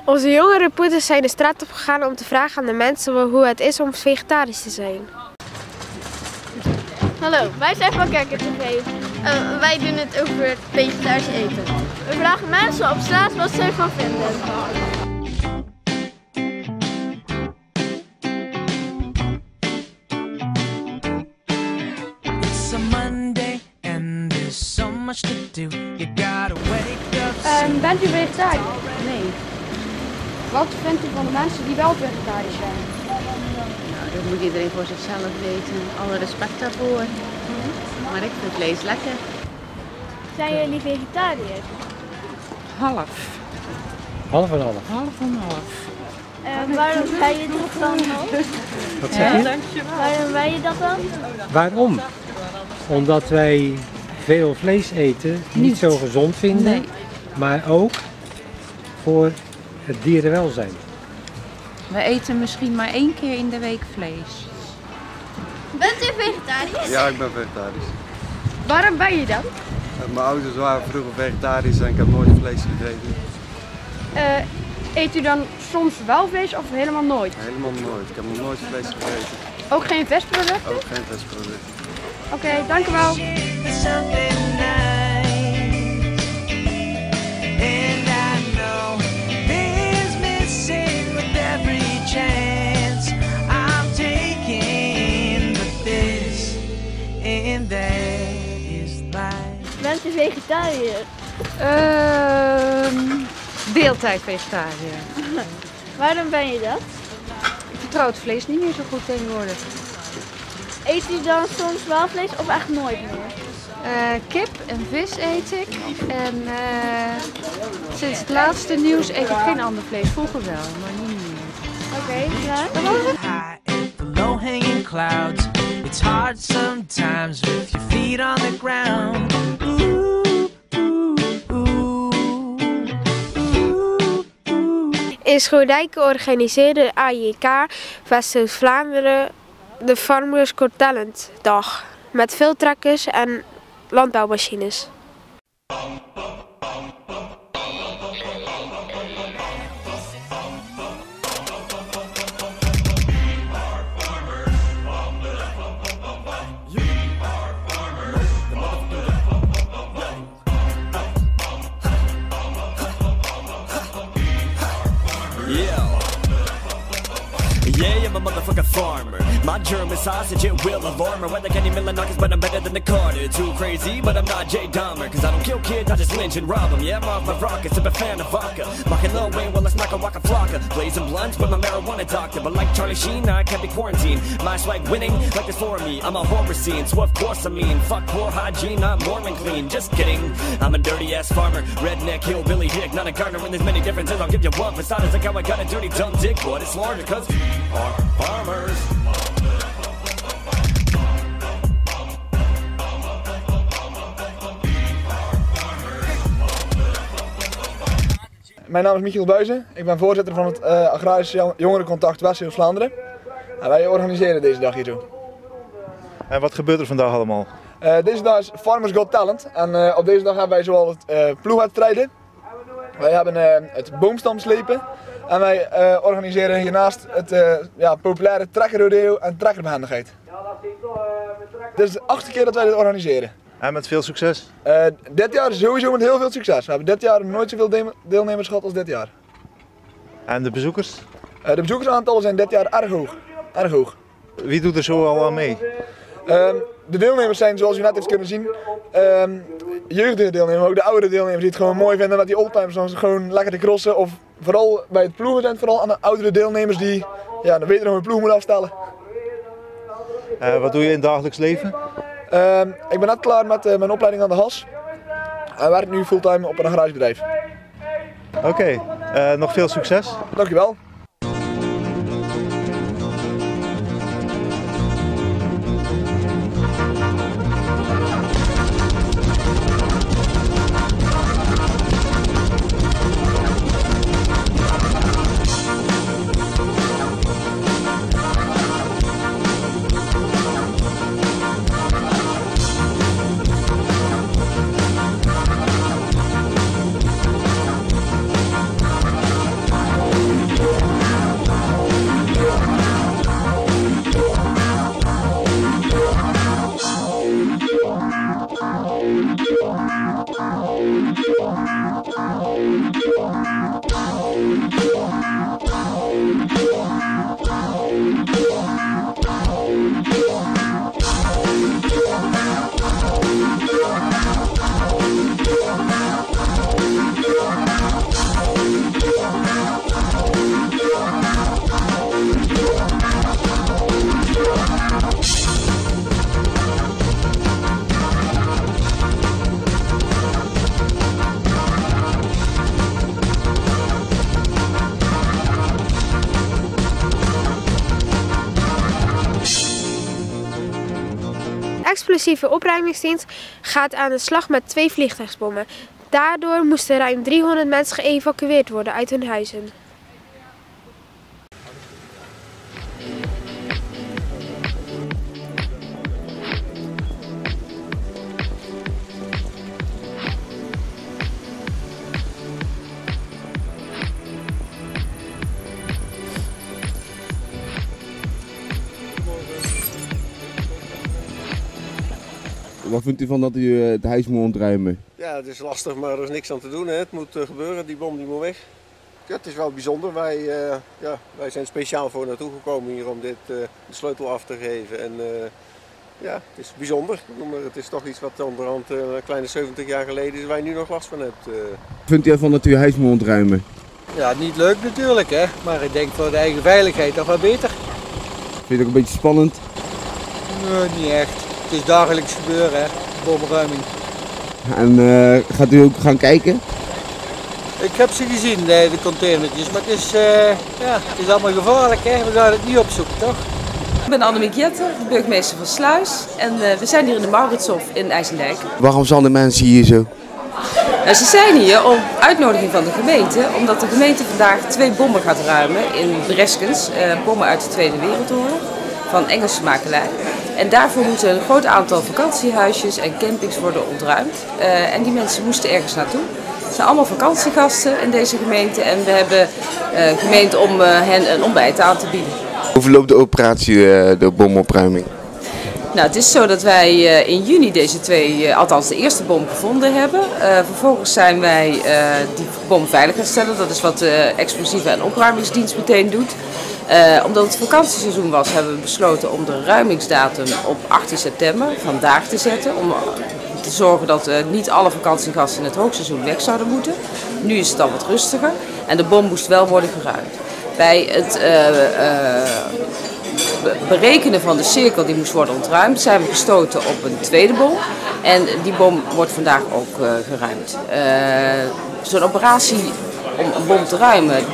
Onze jongere reporters zijn de straat op gegaan om te vragen aan de mensen hoe het is om vegetarisch te zijn. Hallo, wij zijn van Kijker TV. Wij doen het over vegetarisch eten. We vragen mensen op straat wat ze ervan vinden. It's a Monday and there's so much to do. You gotta wake up. Bent u vegetariër? Nee. Wat vindt u van de mensen die wel vegetarisch zijn? Nou, dat moet iedereen voor zichzelf weten. Alle respect daarvoor. Maar ik vind vlees lekker. Zijn jullie vegetariër? Half. Half en half. Half en half. Waarom ben je dat dan? Wat zeg je? Waarom ben je dat dan? Waarom? Omdat wij veel vlees eten, niet zo gezond vinden, maar ook voor het dierenwelzijn. We eten misschien maar 1 keer in de week vlees. Bent u vegetariër? Ja, ik ben vegetarisch. Waarom ben je dat? Mijn ouders waren vroeger vegetarisch en ik heb nooit vlees gegeten. Eet u dan soms wel vlees of helemaal nooit? Helemaal nooit. Ik heb nog nooit vlees gegeten. Ook geen vestproducten? Ook geen vestproducten. Oké, dank u wel. Something nice. And I know there's missing with every chance I'm taking, but this and that is life. Bent u vegetariër? Deeltijd vegetariër. Waarom ben je dat? Ik vertrouw het vlees niet meer zo goed tegenwoordig. Eet u dan soms wel vlees of echt nooit meer? Kip en vis eet ik. En sinds het laatste nieuws eet ik geen ander vlees. Vroeger wel, maar nu niet meer. Oké, klaar. High at the low-hanging clouds. It's hard sometimes with your feet on the ground. In Schoondijken organiseerde AJK West-Vlaanderen de Farmers Got Talent dag met veel trekkers en landbouwmachines. Yeah, I'm a motherfucking farmer. My German sausage, it will of armor. Whether Kenny Millennials, but I'm better than the Carter. Too crazy, but I'm not Jay Dahmer. Cause I don't kill kids, I just lynch and rob them. Yeah, I'm off my rockets, I'm a fan of vodka. Mocking Lil Wayne, well, let's knock a waka flocka. Blazing blunts with my marijuana doctor. But like Charlie Sheen, I can't be quarantined. My swag winning, like it's for me. I'm a horror scene, so of course I mean. Fuck poor hygiene, I'm Mormon clean. Just kidding, I'm a dirty ass farmer. Redneck, hillbilly, hick, not a gardener. When there's many differences, I'll give you one. Facade is like how I got a dirty dumb dick. But it's larger, cause our farmers. Mijn naam is Michiel Buizen, ik ben voorzitter van het Agrarisch Jongerencontact West-Vlaanderen. En wij organiseren deze dag hier zo. En wat gebeurt er vandaag allemaal? Deze dag is Farmers Got Talent en op deze dag hebben wij zowel het ploegwedstrijden, wij hebben het boomstamslepen en wij organiseren hiernaast het populaire trekkerrodeo en trekkerbehendigheid. Dit is de 8e keer dat wij dit organiseren. En met veel succes? Dit jaar sowieso met heel veel succes. We hebben dit jaar nooit zoveel deelnemers gehad als dit jaar. En de bezoekers? De bezoekersaantallen zijn dit jaar erg hoog. Erg hoog. Wie doet er zo al aan mee? De deelnemers zijn, zoals u net heeft kunnen zien, jeugdige deelnemers, maar ook de oudere deelnemers die het gewoon mooi vinden met die oldtimers dan gewoon lekker te crossen. Of vooral bij het ploegen zijn het vooral aan de oudere deelnemers die dan weten nog een ploeg moeten afstellen. Wat doe je in het dagelijks leven? Ik ben net klaar met mijn opleiding aan de HAS en werk nu fulltime op een agrarisch bedrijf. Oké, nog veel succes. Dankjewel. explosieve opruimingsdienst gaat aan de slag met 2 vliegtuigbommen. Daardoor moesten ruim 300 mensen geëvacueerd worden uit hun huizen. Wat vindt u van dat u het huis moet ontruimen? Ja, het is lastig, maar er is niks aan te doen. Hè. Het moet gebeuren, die bom die moet weg. Ja, het is wel bijzonder. Wij zijn speciaal voor naartoe gekomen hier om dit de sleutel af te geven. En ja, het is bijzonder. Het is toch iets wat onderhand een kleine 70 jaar geleden is waar je nu nog last van hebt. Vindt u ervan dat u uw huis moet ontruimen? Ja, niet leuk natuurlijk, hè. Maar ik denk voor de eigen veiligheid toch wel beter. Vind je het ook een beetje spannend? Nee, niet echt. Het is dagelijks gebeuren, hè, bomruiming. En gaat u ook gaan kijken? Ik heb ze gezien, de containertjes, maar het is allemaal gevaarlijk, hè. We gaan het niet opzoeken, toch? Ik ben Annemiek Jetter, burgemeester van Sluis en we zijn hier in de Mauritshof in IJsendijk. Waarom zijn de mensen hier zo? Ze zijn hier op uitnodiging van de gemeente, omdat de gemeente vandaag 2 bommen gaat ruimen in Breskens, bommen uit de Tweede Wereldoorlog van Engelse makelij. En daarvoor moeten een groot aantal vakantiehuisjes en campings worden ontruimd. En die mensen moesten ergens naartoe. Het zijn allemaal vakantiegasten in deze gemeente en we hebben gemeend om hen een ontbijt aan te bieden. Hoe verloopt de operatie, de bomopruiming? Nou, het is zo dat wij in juni deze 2, althans de eerste bom gevonden hebben. Vervolgens zijn wij die bom veilig gaan stellen. Dat is wat de explosieve en opruimingsdienst meteen doet. Omdat het vakantieseizoen was, hebben we besloten om de ruimingsdatum op 18 september vandaag te zetten. Om te zorgen dat niet alle vakantiegasten in het hoogseizoen weg zouden moeten. Nu is het al wat rustiger en de bom moest wel worden geruimd. Bij het berekenen van de cirkel die moest worden ontruimd, zijn we gestoten op een tweede bom. En die bom wordt vandaag ook geruimd. Zo'n operatie om een bom te ruimen,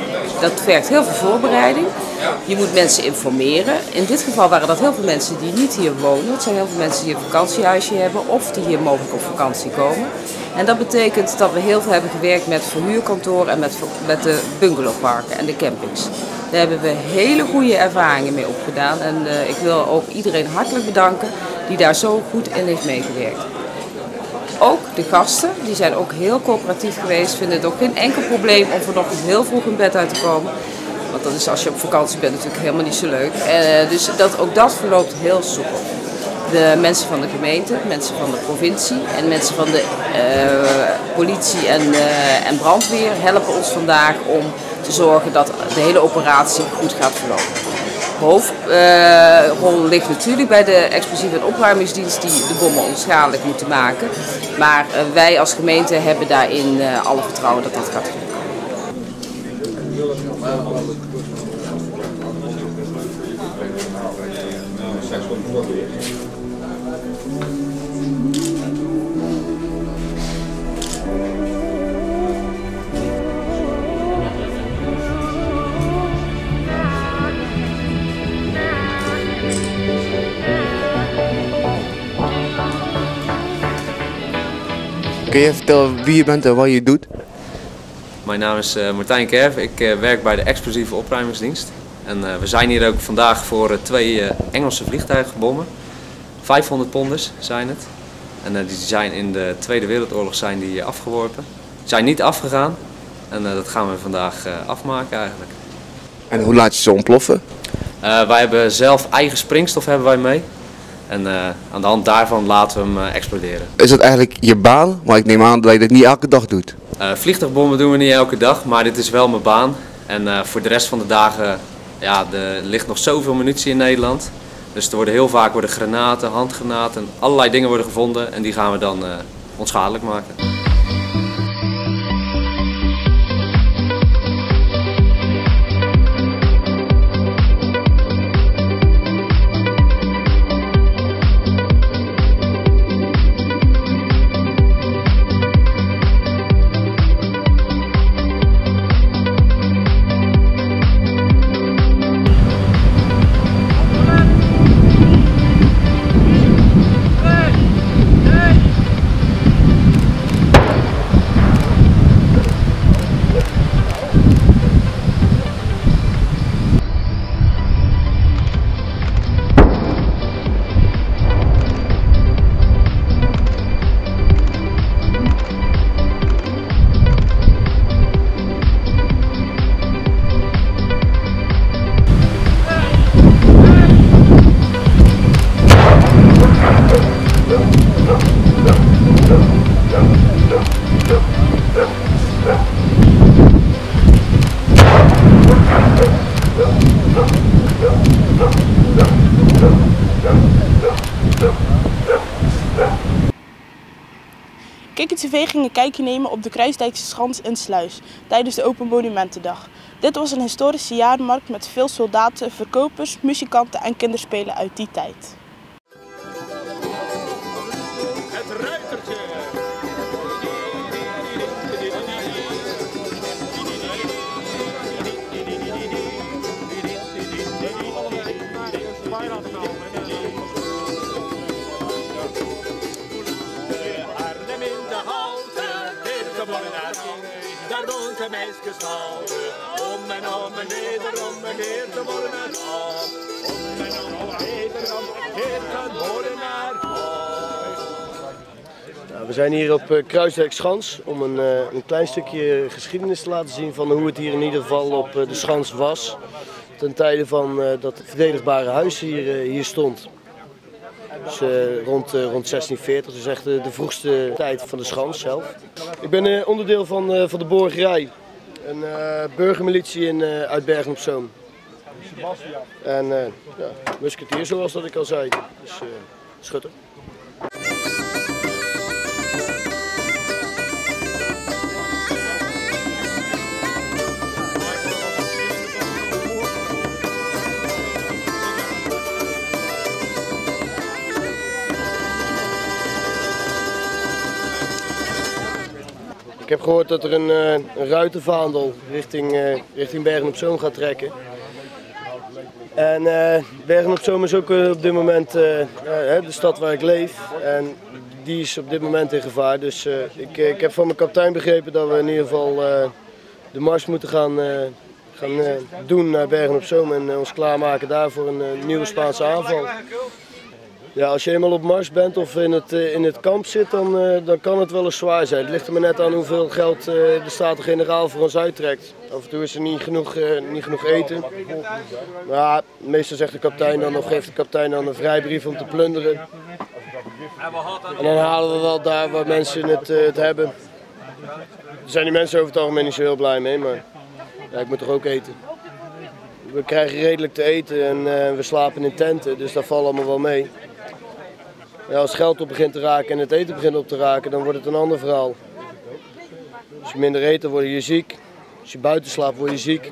dat vergt heel veel voorbereiding. Je moet mensen informeren. In dit geval waren dat heel veel mensen die niet hier wonen. Het zijn heel veel mensen die een vakantiehuisje hebben of die hier mogelijk op vakantie komen. En dat betekent dat we heel veel hebben gewerkt met verhuurkantoren en met de bungalowparken en de campings. Daar hebben we hele goede ervaringen mee opgedaan. En ik wil ook iedereen hartelijk bedanken die daar zo goed in heeft meegewerkt. Ook de gasten, die zijn ook heel coöperatief geweest, vinden het ook geen enkel probleem om vanochtend heel vroeg in bed uit te komen. Want dat is als je op vakantie bent natuurlijk helemaal niet zo leuk. Dus ook dat verloopt heel soepel. De mensen van de gemeente, mensen van de provincie en mensen van de politie en brandweer helpen ons vandaag om te zorgen dat de hele operatie goed gaat verlopen. De hoofdrol ligt natuurlijk bij de explosieve en opruimingsdienst die de bommen onschadelijk moeten maken. Maar wij als gemeente hebben daarin alle vertrouwen dat dat gaat lukken. Kun je vertellen wie je bent en wat je doet? Mijn naam is Martijn Kerf, ik werk bij de explosieve opruimingsdienst. En we zijn hier ook vandaag voor 2 Engelse vliegtuigbommen. 500 ponders zijn het. En die zijn in de Tweede Wereldoorlog zijn die afgeworpen. Zijn niet afgegaan en dat gaan we vandaag afmaken eigenlijk. En hoe laat je ze ontploffen? Wij hebben zelf eigen springstof hebben wij mee. En aan de hand daarvan laten we hem exploderen. Is dat eigenlijk je baan? Maar ik neem aan dat je dit niet elke dag doet. Vliegtuigbommen doen we niet elke dag, maar dit is wel mijn baan. En voor de rest van de dagen, ja, er ligt nog zoveel munitie in Nederland. Dus er worden heel vaak granaten, handgranaten, allerlei dingen worden gevonden en die gaan we dan onschadelijk maken. KikkerdTV ging een kijkje nemen op de Kruisdijkse Schans en Sluis tijdens de Open Monumentendag. Dit was een historische jaarmarkt met veel soldaten, verkopers, muzikanten en kinderspelen uit die tijd. Het ruitertje. Arnhem in de halte, heeft de morgenaar. Daar woont de meisjeshouden. Om en wederom begeert de morgenaar af. Om en wederom begeert de morgenaar af. We zijn hier op Kruisdijk Schans om een klein stukje geschiedenis te laten zien van hoe het hier in ieder geval op de Schans was. Ten tijde van dat het verdedigbare huis hier stond. Dus rond 1640, dus echt de vroegste tijd van de Schans zelf. Ik ben onderdeel van de Borgerij, een burgermilitie uit Bergen op Zoom. En ja, musketier zoals dat ik al zei, dus schutter. Ik heb gehoord dat er een ruitervaandel richting Bergen op Zoom gaat trekken. En Bergen op Zoom is ook op dit moment de stad waar ik leef. En die is op dit moment in gevaar. Dus ik heb van mijn kapitein begrepen dat we in ieder geval de mars moeten gaan doen naar Bergen op Zoom. En ons klaarmaken daar voor een nieuwe Spaanse aanval. Ja, als je eenmaal op Mars bent of in het kamp zit, dan kan het wel eens zwaar zijn. Het ligt er maar net aan hoeveel geld de Staten-Generaal voor ons uittrekt. Af en toe is er niet genoeg eten. Maar meestal zegt de kapitein dan, of geeft de kapitein dan een vrijbrief om te plunderen. En dan halen we wel daar waar mensen het hebben. Daar zijn die mensen over het algemeen niet zo heel blij mee, maar ja, ik moet toch ook eten. We krijgen redelijk te eten en we slapen in tenten, dus dat valt allemaal wel mee. Ja, als het geld op begint te raken en het eten begint op te raken, dan wordt het een ander verhaal. Als je minder eet, dan word je ziek. Als je buiten slaapt, word je ziek.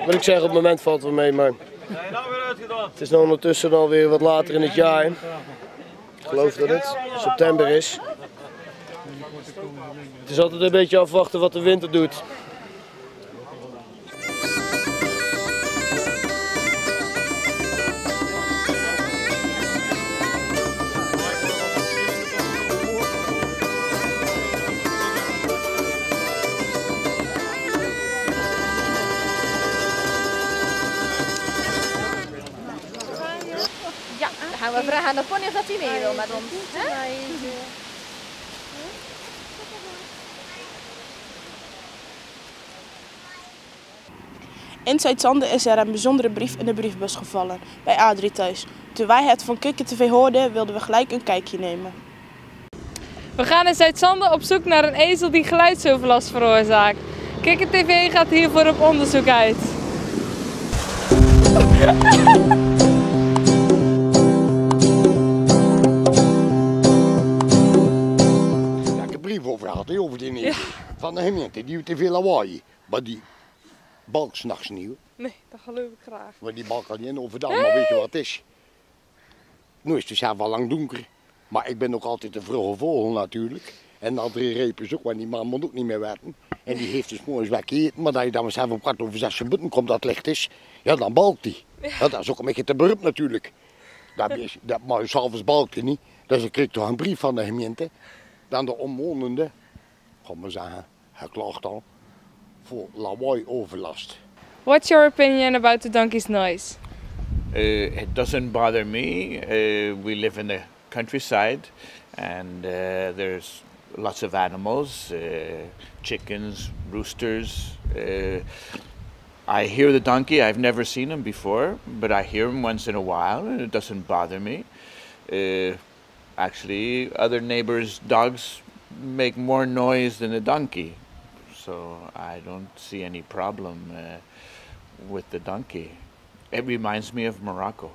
Wat ik zeg, op het moment valt het wel mee, maar het is nu ondertussen alweer wat later in het jaar. Ik geloof dat het september is. Het is altijd een beetje afwachten wat de winter doet. Gaan we vragen aan de pony of dat hij mee wil met ons. In Zuid-Zanden is er een bijzondere brief in de briefbus gevallen, bij Adrie thuis. Toen wij het van KikkerdTV hoorden, wilden we gelijk een kijkje nemen. We gaan in Zuid-Zanden op zoek naar een ezel die geluidsoverlast veroorzaakt. KikkerdTV gaat hiervoor op onderzoek uit. Over gehad, over die nieuwe. Ja. Van de gemeente, die te veel lawaai. Maar die balk 's nachts niet. Nee, dat geloof ik graag. Maar die balk alleen overdag, maar weet je wat het is? Nu is het zelf wel lang donker. Maar ik ben ook altijd een vroege vogel natuurlijk. En na 3 repen is ook, want die man moet ook niet meer werken. En die heeft dus moois weggegeten. Maar dat je dan zelf op 5:15 buiten komt dat het licht is, ja dan balkt die. Ja, dat is ook een beetje te berupt natuurlijk. Dat maar je s'avonds balkt hij niet. Dus ik kreeg toch een brief van de gemeente. Dan de omwonenden, gaan we zeggen, geklaagd al, voor lawaai-overlast. What's your opinion about the donkey's noise? It doesn't bother me. We live in the countryside and there's lots of animals, chickens, roosters. I hear the donkey, I've never seen him before, but I hear him once in a while and it doesn't bother me. Actually, other neighbors' dogs make more noise than a donkey, so I don't see any problem with the donkey. It reminds me of Morocco.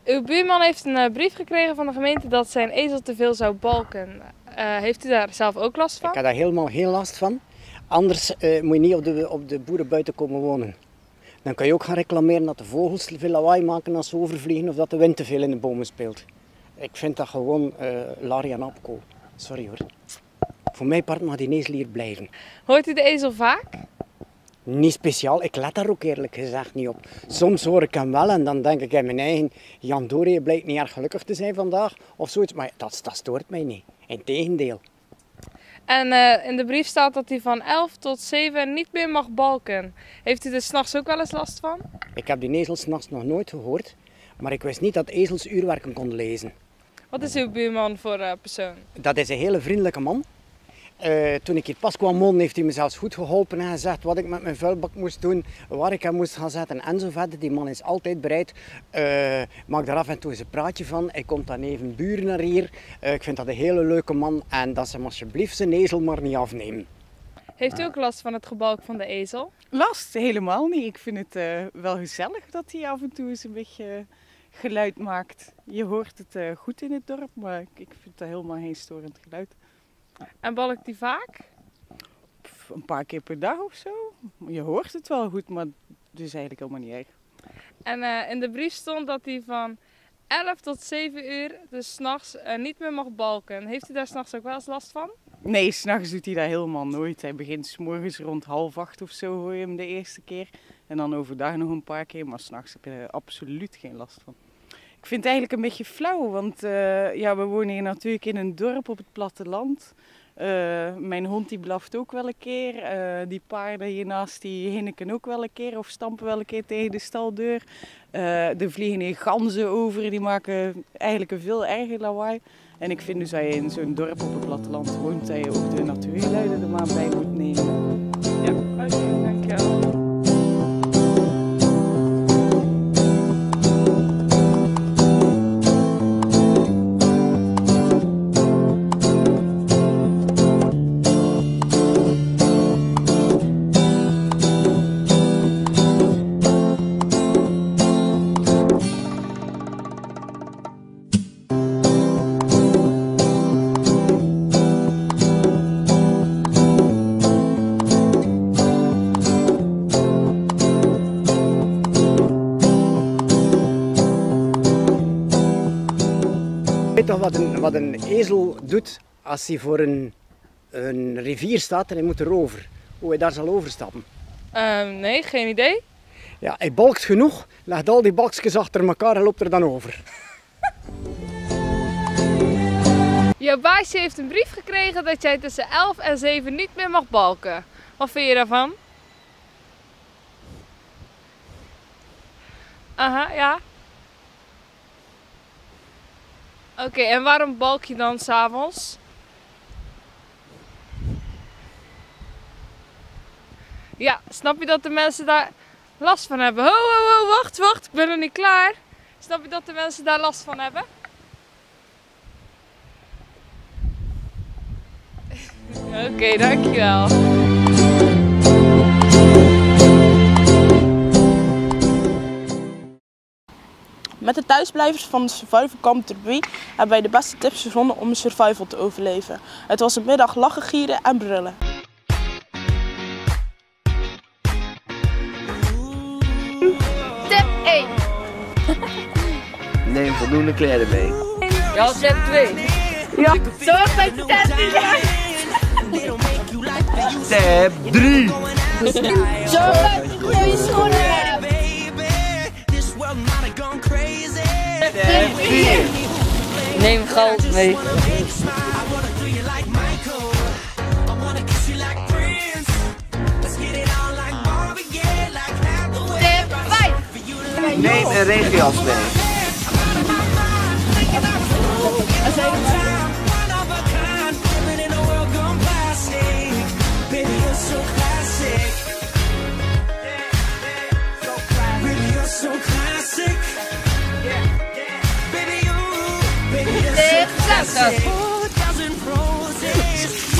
Uw buurman heeft een brief gekregen van de gemeente dat zijn ezel te veel zou balken. Heeft u daar zelf ook last van? Ik heb daar helemaal geen last van. Anders moet je niet op de boeren buiten komen wonen. Dan kan je ook gaan reclameren dat de vogels te veel lawaai maken als ze overvliegen of dat de wind te veel in de bomen speelt. Ik vind dat gewoon Larry en Apco. Sorry hoor. Voor mij part mag die ezel hier blijven. Hoort u de ezel vaak? Niet speciaal, ik let daar ook eerlijk gezegd niet op. Soms hoor ik hem wel en dan denk ik in mijn eigen, Jan Dorie blijkt niet erg gelukkig te zijn vandaag of zoiets, maar dat stoort mij niet. Integendeel. En in de brief staat dat hij van 11 tot 7 niet meer mag balken. Heeft u er 's nachts ook wel eens last van? Ik heb die ezels 's nachts nog nooit gehoord, maar ik wist niet dat ezels uurwerken konden lezen. Wat is uw buurman voor persoon? Dat is een hele vriendelijke man. Toen ik hier pas kwam wonen heeft hij me zelfs goed geholpen en gezegd wat ik met mijn vuilbak moest doen, waar ik hem moest gaan zetten en zo verder. Die man is altijd bereid. Maak daar af en toe eens een praatje van. Hij komt dan even buren naar hier. Ik vind dat een hele leuke man en dat ze hem alsjeblieft zijn ezel maar niet afnemen. Heeft u ook last van het gebalk van de ezel? Last? Helemaal niet. Ik vind het wel gezellig dat hij af en toe eens een beetje geluid maakt. Je hoort het goed in het dorp, maar ik vind dat helemaal geen storend geluid. En balkt die vaak? Een paar keer per dag of zo. Je hoort het wel goed, maar het is eigenlijk helemaal niet erg. En in de brief stond dat hij van 11 tot 7 uur, dus 's nachts, niet meer mag balken. Heeft u daar 's nachts ook wel eens last van? Nee, 's nachts doet hij dat helemaal nooit. Hij begint 's morgens rond 7:30 of zo, hoor je hem de eerste keer. En dan overdag nog een paar keer, maar 's nachts heb je er absoluut geen last van. Ik vind het eigenlijk een beetje flauw, want ja, we wonen hier natuurlijk in een dorp op het platteland. Mijn hond die blaft ook wel een keer. Die paarden hiernaast die hinniken ook wel een keer of stampen wel een keer tegen de staldeur. Er vliegen hier ganzen over, die maken eigenlijk een veel erger lawaai. En ik vind dus dat je in zo'n dorp op het platteland woont, dat je ook de natuurgeluiden er maar bij moet nemen. Ja, oké, dankjewel. Wat een ezel doet als hij voor een rivier staat en hij moet erover. Hoe hij daar zal overstappen. Nee, geen idee. Ja, hij balkt genoeg, legt al die balkjes achter elkaar en loopt er dan over. Jouw baasje heeft een brief gekregen dat jij tussen 11 en 7 niet meer mag balken. Wat vind je daarvan? Aha, ja. Oké, en waarom balk je dan 's avonds? Ja, snap je dat de mensen daar last van hebben? Ho, ho, ho, wacht, ik ben nog niet klaar. Snap je dat de mensen daar last van hebben? Oké, dankjewel. Met de thuisblijvers van de Survival Camp Terbuy hebben wij de beste tips gevonden om een survival te overleven. Het was een middag lachen, gieren en brullen. Tip 1. Neem voldoende kleren mee. Ja, tip 2. Ja, zorg dat je tent niet hebt. Tip 3. Zorg dat je goede schoenen hebt. Tip 4. Neem goud mee. Tip 5. Neem een regenjas mee.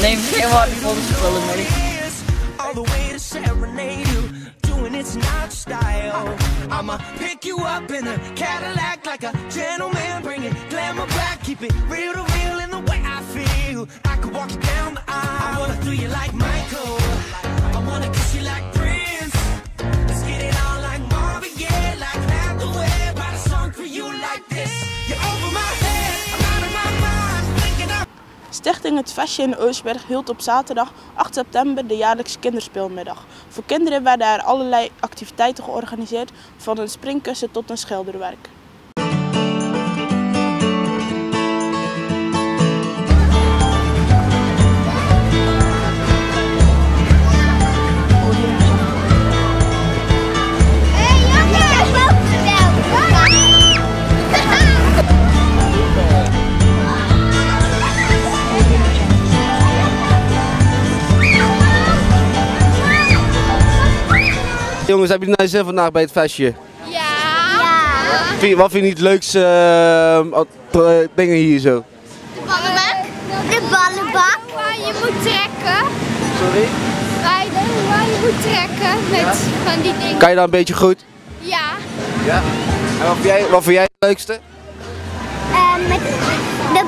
Neem geen waterpolspullen mee. I'ma pick you up in a Cadillac like a gentleman, bring it glamour back, keep it real to real in the way I feel. I could walk you down the aisle. I wanna do you like Michael, I wanna kiss you like Prince. Let's get it on like Marvin Gaye, like Hathaway. Write a song for you like this. You're over my head, I'm out of my mind, thinking of. Stichting Het Vestje in Oostberg hield op zaterdag 8 september de jaarlijkse kinderspeelmiddag. Voor kinderen werden er allerlei activiteiten georganiseerd, van een springkussen tot een schilderwerk. Jongens, hebben jullie nou zin vandaag bij het vestje? Ja. Wat vind je het leukste dingen hier zo? De ballenbak. De ballenbak. Waar je moet trekken. Sorry? Waar je moet trekken met van die dingen. Kan je dat een beetje goed? Ja. Ja. En wat vind jij het leukste? Met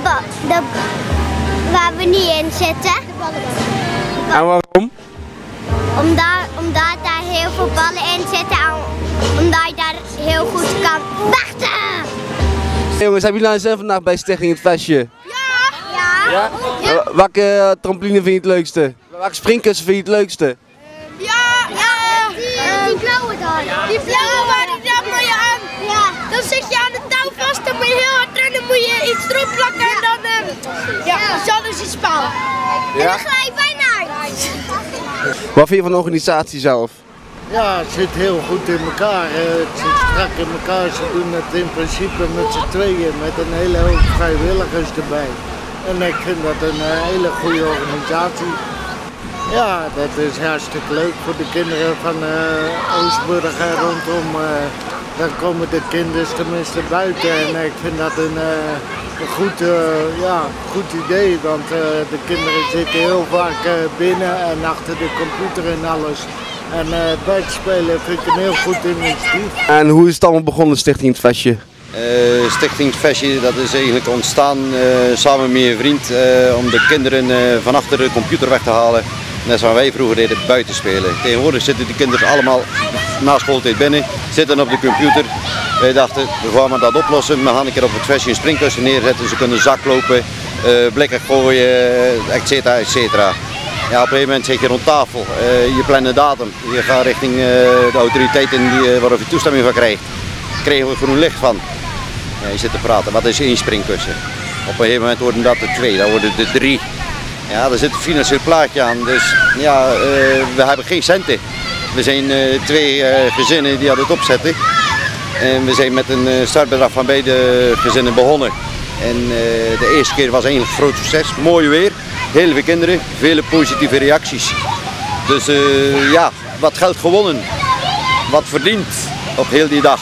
waar we niet in zitten. De ballenbak. En waarom? Omdat daar heel veel ballen in zitten en omdat je daar heel goed kan vechten. Jongens, hebben jullie nou zin vandaag bij Stichting Het Vestje? Ja. Ja? Welke trampoline vind je het leukste? Welke springkussen vind je het leukste? Die blauwe dan. Die blauwe waar daar moet je aan. Ja. Dan zit je aan de touw vast, dan moet je heel hard rennen, dan moet je iets erop plakken en dan dan is het spel. En dan ga je bijna uit. Wat vind je van de organisatie zelf? Ja, het zit heel goed in elkaar. Het zit strak in elkaar. Ze doen het in principe met z'n tweeën, met een hele hoop vrijwilligers erbij. En ik vind dat een hele goede organisatie. Ja, dat is hartstikke leuk voor de kinderen van Oostburg en rondom. Dan komen de kinderen tenminste buiten en ik vind dat een goed idee, want de kinderen zitten heel vaak binnen en achter de computer en alles. En buitenspelen vind ik een heel goed initiatief. En hoe is het allemaal begonnen, Stichting Het Vestje? Stichting Het Vestje, dat is eigenlijk ontstaan samen met een vriend om de kinderen van achter de computer weg te halen. Net zoals wij vroeger deden, buiten spelen. Tegenwoordig zitten die kinderen allemaal na schooltijd binnen, zitten op de computer. Wij dachten, we gaan maar dat oplossen. We gaan een keer op het vestje een springkussen neerzetten. Ze kunnen zaklopen, blikken gooien, etcetera, etcetera. Ja, op een gegeven moment zit je rond tafel, je plant een datum. Je gaat richting de autoriteiten waarop je toestemming van krijgt. Daar kregen we groen licht van. Ja, je zit te praten, wat is één springkussen? Op een gegeven moment worden dat er 2, dan worden er 3. Ja, daar zit een financieel plaatje aan, dus ja, we hebben geen centen. We zijn 2 gezinnen die aan het opzetten. En we zijn met een startbedrag van beide gezinnen begonnen. En de eerste keer was eigenlijk een groot succes, mooi weer, heel veel kinderen, vele positieve reacties. Dus ja, wat geld gewonnen, wat verdiend op heel die dag.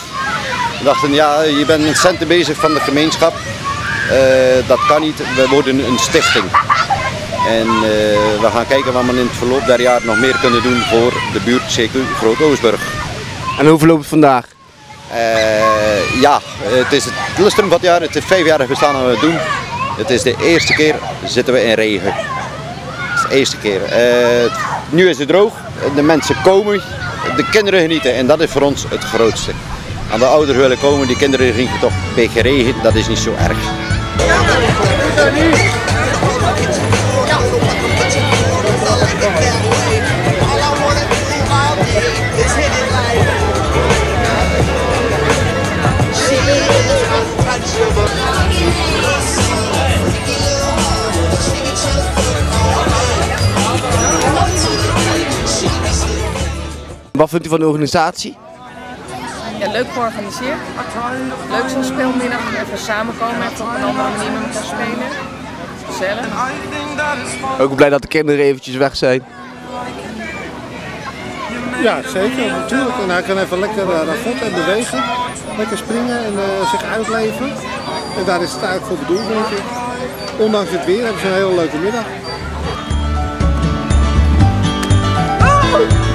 We dachten, ja, je bent met centen bezig van de gemeenschap, dat kan niet, we worden een stichting. En we gaan kijken wat we in het verloop der jaren nog meer kunnen doen voor de buurt CQ Groot-Oostburg. En hoe verloopt het vandaag? Ja, het is het lustrum van het jaar, het is 5-jarig bestaan dat we het doen. Het is de eerste keer zitten we in regen. Het is de eerste keer. Nu is het droog, de mensen komen, de kinderen genieten en dat is voor ons het grootste. Aan de ouders willen komen, die kinderen genieten toch een beetje regen, dat is niet zo erg. Wat vindt u van de organisatie? Ja, leuk georganiseerd. Leuk zo'n speelmiddag, even samenkomen, even op een andere manier met elkaar spelen. Gezellig. Ook blij dat de kinderen eventjes weg zijn. Ja, zeker, natuurlijk. En hij kan even lekker naar voet en bewegen, lekker springen en zich uitleven. En daar is het eigenlijk voor bedoeld, denk ik. Ondanks het weer hebben ze een hele leuke middag. Oh!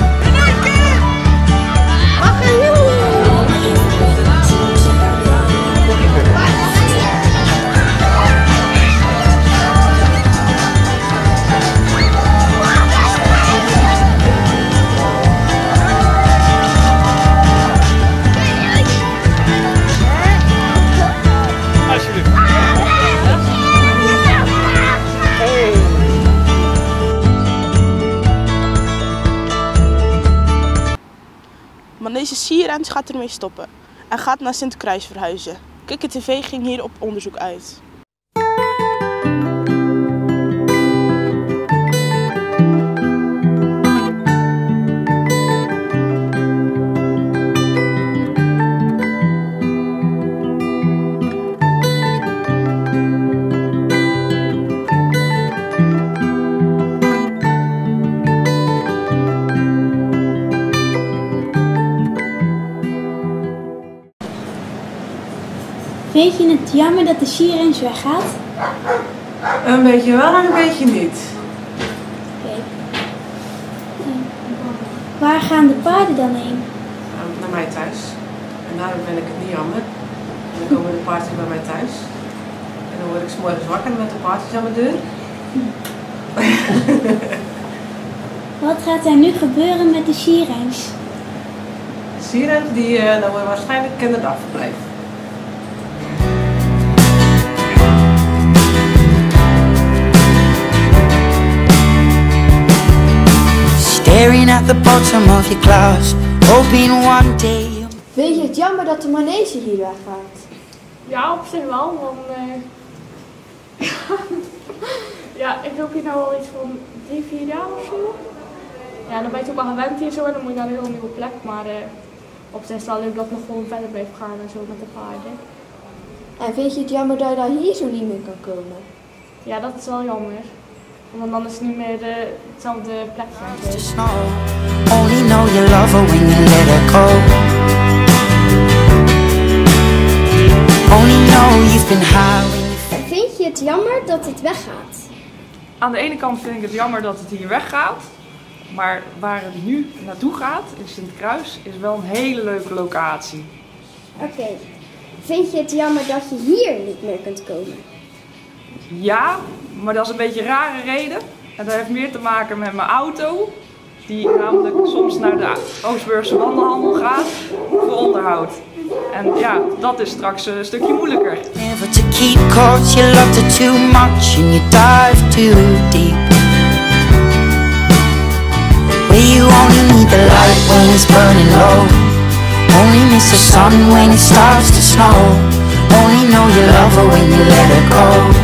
Deze sierrens gaat ermee stoppen en gaat naar Sint-Kruis verhuizen. Kikker TV ging hier op onderzoek uit. Vind je het jammer dat de sierrens weggaat? Een beetje wel en een beetje niet. Okay. Waar gaan de paarden dan heen? Naar mij thuis. En daarom vind ik het niet jammer. En dan komen de paardjes bij mij thuis. En dan word ik 's morgens wakker met de paardjes aan mijn deur. Wat gaat er nu gebeuren met de sierrens? De sierrens dat worden waarschijnlijk kinderdagverblijf. Staring at the bottom of your glass, hoping one day. Vind je het jammer dat de manege hier weggaat? Ja, op zich wel, want ja, ik loop hier nou al iets van 3-4 jaar of zo. Ja, dan ben je ook wel gewend hier zo en dan moet je naar een heel nieuwe plek, maar op zich is het wel leuk dat het nog gewoon verder blijft gaan en zo met de paarden. En vind je het jammer dat je daar hier zo niet meer kan komen? Ja, dat is wel jammer. Want dan is het niet meer hetzelfde plekje. Only know you love her when you let her go. Only know you've been high when you... Vind je het jammer dat het weggaat? Aan de ene kant vind ik het jammer dat het hier weggaat. Maar waar het nu naartoe gaat, in Sint-Kruis, is wel een hele leuke locatie. Oké. Vind je het jammer dat je hier niet meer kunt komen? Ja, maar dat is een beetje een rare reden. En dat heeft meer te maken met mijn auto. Die namelijk soms naar de Oostburgse wandelhandel gaat voor onderhoud. En ja, dat is straks een stukje moeilijker. Never to keep cause you loved her too much and you dive too deep. Where you only need the light when it's burning low. Only miss the sun when it starts to snow. Only know you love her when you let her go.